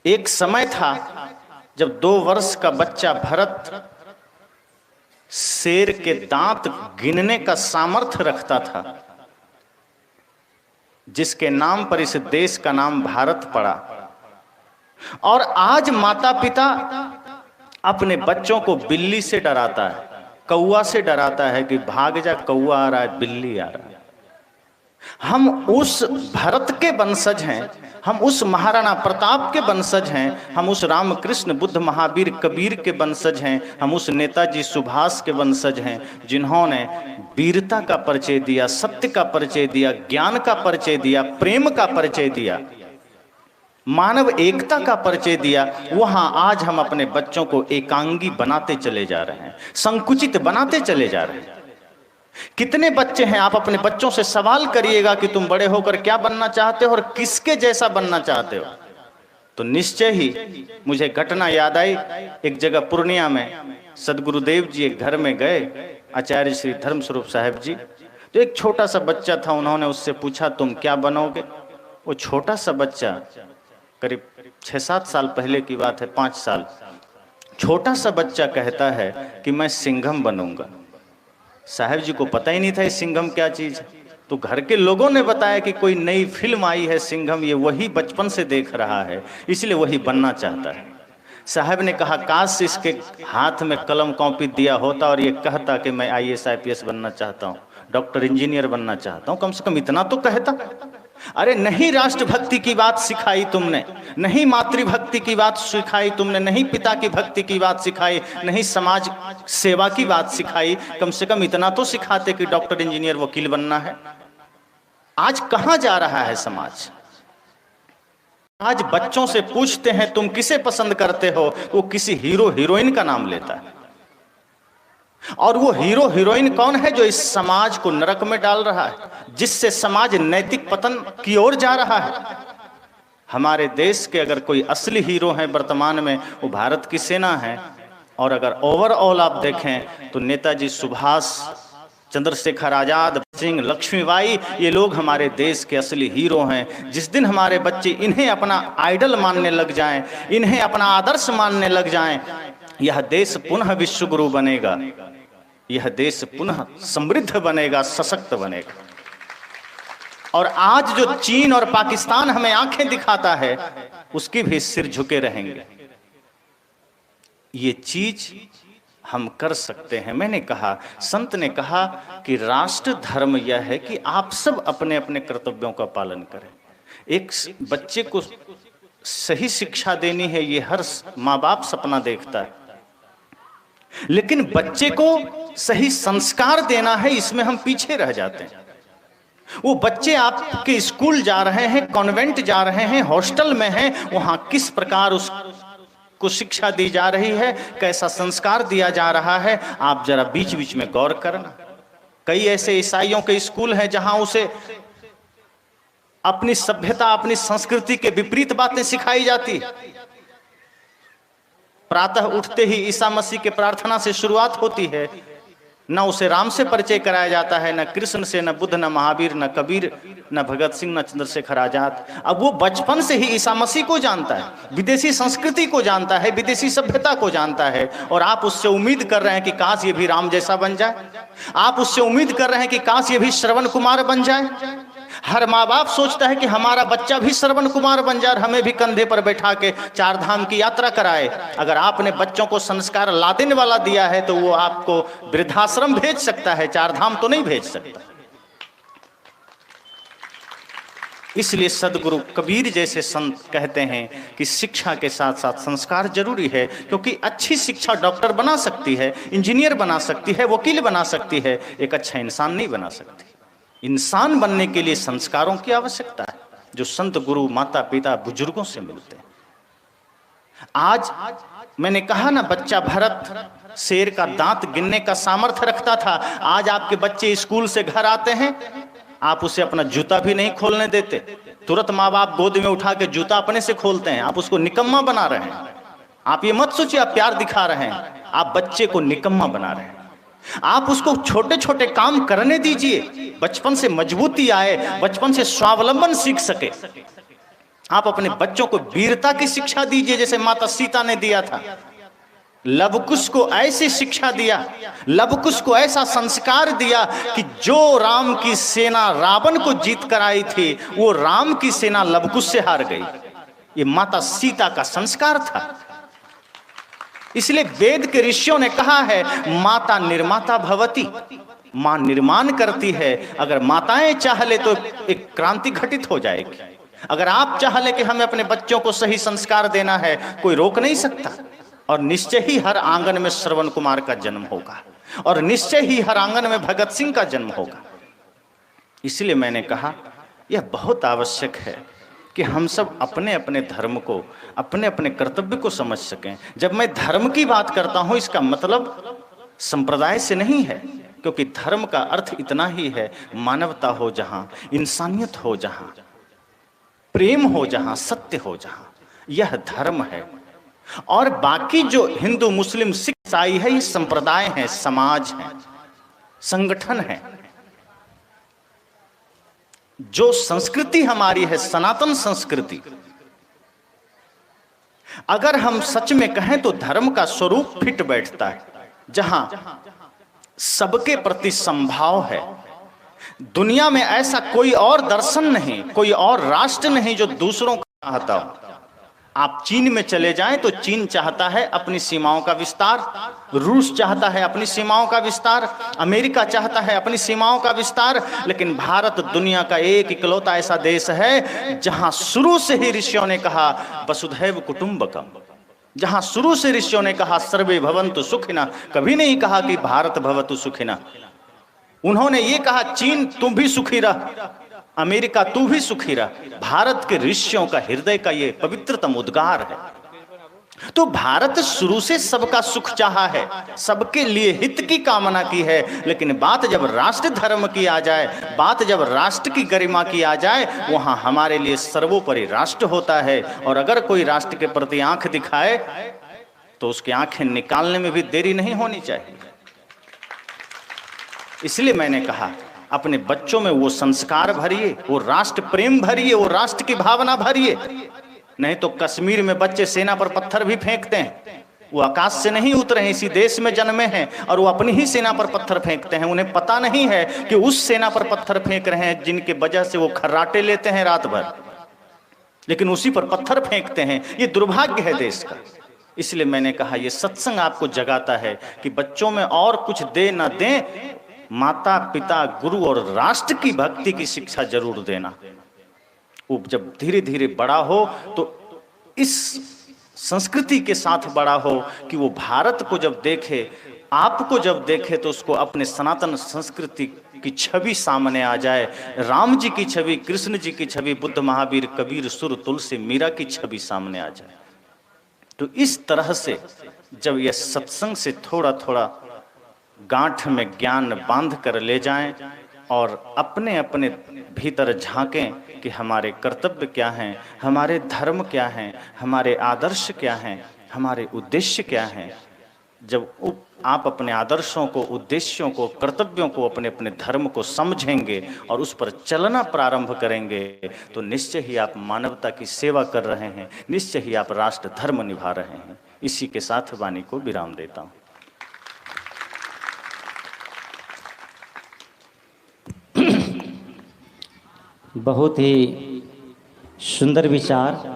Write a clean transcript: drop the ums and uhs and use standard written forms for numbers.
एक समय था जब 2 वर्ष का बच्चा भरत शेर के दांत गिनने का सामर्थ्य रखता था, जिसके नाम पर इस देश का नाम भारत पड़ा। और आज माता पिता अपने बच्चों को बिल्ली से डराता है, कौआ से डराता है कि भाग जा, कौआ आ रहा है, बिल्ली आ रहा है। हम उस भरत के वंशज हैं, हम उस महाराणा प्रताप के वंशज हैं, हम उस रामकृष्ण बुद्ध महावीर कबीर के वंशज हैं, हम उस नेताजी सुभाष के वंशज हैं, जिन्होंने वीरता का परिचय दिया, सत्य का परिचय दिया, ज्ञान का परिचय दिया, प्रेम का परिचय दिया, मानव एकता का परिचय दिया। वहां आज हम अपने बच्चों को एकांगी बनाते चले जा रहे हैं, संकुचित बनाते चले जा रहे हैं। कितने बच्चे हैं, आप अपने बच्चों से सवाल करिएगा कि तुम बड़े होकर क्या बनना चाहते हो और किसके जैसा बनना चाहते हो, तो निश्चय ही मुझे घटना याद आई। एक जगह पूर्णिया में सदगुरुदेव जी एक घर में गए, आचार्य श्री धर्मस्वरूप साहब जी, तो एक छोटा सा बच्चा था, उन्होंने उससे पूछा तुम क्या बनोगे। वो छोटा सा बच्चा, करीब 6-7 साल पहले की बात है, 5 साल, छोटा सा बच्चा कहता है कि मैं सिंघम बनूंगा। साहब जी को पता ही नहीं था ये सिंघम क्या चीज है, तो घर के लोगों ने बताया कि कोई नई फिल्म आई है सिंघम, ये वही बचपन से देख रहा है, इसलिए वही बनना चाहता है। साहब ने कहा काश इसके हाथ में कलम कॉपी दिया होता और ये कहता कि मैं IAS IPS बनना चाहता हूँ, डॉक्टर इंजीनियर बनना चाहता हूँ, कम से कम इतना तो कहता। अरे नहीं राष्ट्रभक्ति की बात सिखाई तुमने, नहीं मातृभक्ति की बात सिखाई तुमने, नहीं पिता की भक्ति की बात सिखाई, नहीं समाज सेवा की बात सिखाई, कम से कम इतना तो सिखाते कि डॉक्टर इंजीनियर वकील बनना है। आज कहां जा रहा है समाज? आज बच्चों से पूछते हैं तुम किसे पसंद करते हो, वो किसी हीरो हीरोइन का नाम लेता है। और वो हीरो हीरोइन कौन है जो इस समाज को नरक में डाल रहा है, जिससे समाज नैतिक पतन की ओर जा रहा है। हमारे देश के अगर कोई असली हीरो हैं वर्तमान में, वो भारत की सेना है। और अगर ओवरऑल आप देखें तो नेताजी सुभाष, चंद्रशेखर आजाद, सिंह, लक्ष्मीबाई, ये लोग हमारे देश के असली हीरो हैं। जिस दिन हमारे बच्चे इन्हें अपना आइडल मानने लग जाएं, इन्हें अपना आदर्श मानने लग जाएं, यह देश पुनः विश्वगुरु बनेगा, यह देश पुनः समृद्ध बनेगा, सशक्त बनेगा। और आज जो चीन और पाकिस्तान हमें आंखें दिखाता है, उसकी भी सिर झुके रहेंगे। ये चीज हम कर सकते हैं। मैंने कहा, संत ने कहा कि राष्ट्र धर्म यह है कि आप सब अपने अपने कर्तव्यों का पालन करें। एक बच्चे को सही शिक्षा देनी है, ये हर माँ बाप सपना देखता है, लेकिन बच्चे को सही संस्कार देना है, इसमें हम पीछे रह जाते हैं। वो बच्चे आपके स्कूल जा रहे हैं, कॉन्वेंट जा रहे हैं, हॉस्टल में हैं, वहां किस प्रकार उसको शिक्षा दी जा रही है, कैसा संस्कार दिया जा रहा है, आप जरा बीच बीच में गौर करना। कई ऐसे ईसाइयों के स्कूल हैं जहां उसे अपनी सभ्यता, अपनी संस्कृति के विपरीत बातें सिखाई जाती। प्रातः उठते ही ईसा मसीह के प्रार्थना से शुरुआत होती है, न उसे राम से परिचय कराया जाता है, न कृष्ण से, न बुद्ध, न महावीर, न कबीर, न भगत सिंह, न चंद्रशेखर आजाद। अब वो बचपन से ही ईसा मसीह को जानता है, विदेशी संस्कृति को जानता है, विदेशी सभ्यता को जानता है, और आप उससे उम्मीद कर रहे हैं कि काश ये भी राम जैसा बन जाए। आप उससे उम्मीद कर रहे हैं कि काश ये भी श्रवण कुमार बन जाए। हर माँ बाप सोचता है कि हमारा बच्चा भी श्रवण कुमार बन जाए, हमें भी कंधे पर बैठा के 4 धाम की यात्रा कराए। अगर आपने बच्चों को संस्कार लादेन वाला दिया है तो वो आपको वृद्धाश्रम भेज सकता है, 4 धाम तो नहीं भेज सकता। इसलिए सदगुरु कबीर जैसे संत कहते हैं कि शिक्षा के साथ साथ संस्कार जरूरी है, क्योंकि अच्छी शिक्षा डॉक्टर बना सकती है, इंजीनियर बना सकती है, वकील बना सकती है, एक अच्छा इंसान नहीं बना सकती। इंसान बनने के लिए संस्कारों की आवश्यकता है, जो संत गुरु, माता पिता, बुजुर्गों से मिलते हैं। आज मैंने कहा ना, बच्चा भरत शेर का दांत गिनने का सामर्थ्य रखता था। आज आपके बच्चे स्कूल से घर आते हैं, आप उसे अपना जूता भी नहीं खोलने देते, तुरंत माँ बाप गोद में उठा के जूता अपने से खोलते हैं। आप उसको निकम्मा बना रहे हैं। आप ये मत सोचिए आप प्यार दिखा रहे हैं, आप बच्चे को निकम्मा बना रहे हैं। आप उसको छोटे छोटे काम करने दीजिए, बचपन से मजबूती आए, बचपन से स्वावलंबन सीख सके। आप अपने बच्चों को वीरता की शिक्षा दीजिए जैसे माता सीता ने दिया था। लवकुश को ऐसी शिक्षा दिया, लवकुश को ऐसा संस्कार दिया कि जो राम की सेना रावण को जीत कर आई थी, वो राम की सेना लवकुश से हार गई। ये माता सीता का संस्कार था। इसलिए वेद के ऋषियों ने कहा है, माता निर्माता भवति, मां निर्माण करती है। अगर माताएं चाह ले तो एक क्रांति घटित हो जाएगी। अगर आप चाह ले कि हमें अपने बच्चों को सही संस्कार देना है, कोई रोक नहीं सकता। और निश्चय ही हर आंगन में श्रवण कुमार का जन्म होगा, और निश्चय ही हर आंगन में भगत सिंह का जन्म होगा। इसलिए मैंने कहा यह बहुत आवश्यक है कि हम सब अपने अपने धर्म को, अपने अपने कर्तव्य को समझ सकें। जब मैं धर्म की बात करता हूं, इसका मतलब संप्रदाय से नहीं है, क्योंकि धर्म का अर्थ इतना ही है, मानवता हो जहां, इंसानियत हो जहां, प्रेम हो जहां, सत्य हो जहां, यह धर्म है। और बाकी जो हिंदू मुस्लिम सिख ईसाई है, ये संप्रदाय है, समाज है, संगठन है। जो संस्कृति हमारी है, सनातन संस्कृति, अगर हम सच में कहें तो धर्म का स्वरूप फिट बैठता है, जहां सबके प्रति संभाव है। दुनिया में ऐसा कोई और दर्शन नहीं, कोई और राष्ट्र नहीं जो दूसरों का चाहता हो। आप चीन में चले जाएं तो चीन चाहता है अपनी सीमाओं का विस्तार, रूस चाहता है अपनी सीमाओं का विस्तार, अमेरिका चाहता है अपनी सीमाओं का विस्तार। लेकिन भारत दुनिया का एक इकलौता ऐसा देश है जहां शुरू से ही ऋषियों ने कहा वसुधैव कुटुंबकम, जहां शुरू से ऋषियों ने कहा सर्वे भवन्तु सुखिनः, कभी नहीं कहा कि भारत भवतु सुखिनः। उन्होंने ये कहा चीन तुम भी सुखी रह, अमेरिका तू भी सुखी रह। भारत के ऋषियों का हृदय का ये पवित्रतम उद्गार है। तो भारत शुरू से सबका सुख चाहा है, सबके लिए हित की कामना की है। लेकिन बात जब राष्ट्र धर्म की आ जाए, बात जब राष्ट्र की गरिमा की आ जाए, वहां हमारे लिए सर्वोपरि राष्ट्र होता है। और अगर कोई राष्ट्र के प्रति आंख दिखाए तो उसकी आंखें निकालने में भी देरी नहीं होनी चाहिए। इसलिए मैंने कहा अपने बच्चों में वो संस्कार भरिए, वो राष्ट्र प्रेम भरिए, वो राष्ट्र की भावना भरिए। नहीं तो कश्मीर में बच्चे सेना पर पत्थर भी फेंकते हैं। वो आकाश से नहीं उतरे हैं, इसी देश में जन्मे हैं, और वो अपनी ही सेना पर पत्थर फेंकते हैं। उन्हें पता नहीं है कि उस सेना पर पत्थर फेंक रहे हैं जिनके वजह से वो खर्राटे लेते हैं रात भर, लेकिन उसी पर पत्थर फेंकते हैं। ये दुर्भाग्य है देश का। इसलिए मैंने कहा ये सत्संग आपको जगाता है कि बच्चों में और कुछ दे ना दें, माता पिता गुरु और राष्ट्र की भक्ति की शिक्षा जरूर देना। वो जब धीरे धीरे बड़ा हो तो इस संस्कृति के साथ बड़ा हो कि वो भारत को जब देखे, आपको जब देखे, तो उसको अपने सनातन संस्कृति की छवि सामने आ जाए। राम जी की छवि, कृष्ण जी की छवि, बुद्ध महावीर कबीर सुर तुलसी मीरा की छवि सामने आ जाए। तो इस तरह से जब यह सत्संग से थोड़ा थोड़ा गांठ में ज्ञान बांध कर ले जाएं और अपने अपने भीतर झांकें कि हमारे कर्तव्य क्या हैं, हमारे धर्म क्या हैं, हमारे आदर्श क्या हैं, हमारे उद्देश्य क्या हैं। जब आप अपने आदर्शों को, उद्देश्यों को, कर्तव्यों को, अपने अपने धर्म को समझेंगे और उस पर चलना प्रारंभ करेंगे तो निश्चय ही आप मानवता की सेवा कर रहे हैं, निश्चय ही आप राष्ट्र धर्म निभा रहे हैं। इसी के साथ वाणी को विराम देता हूँ। बहुत ही सुंदर विचार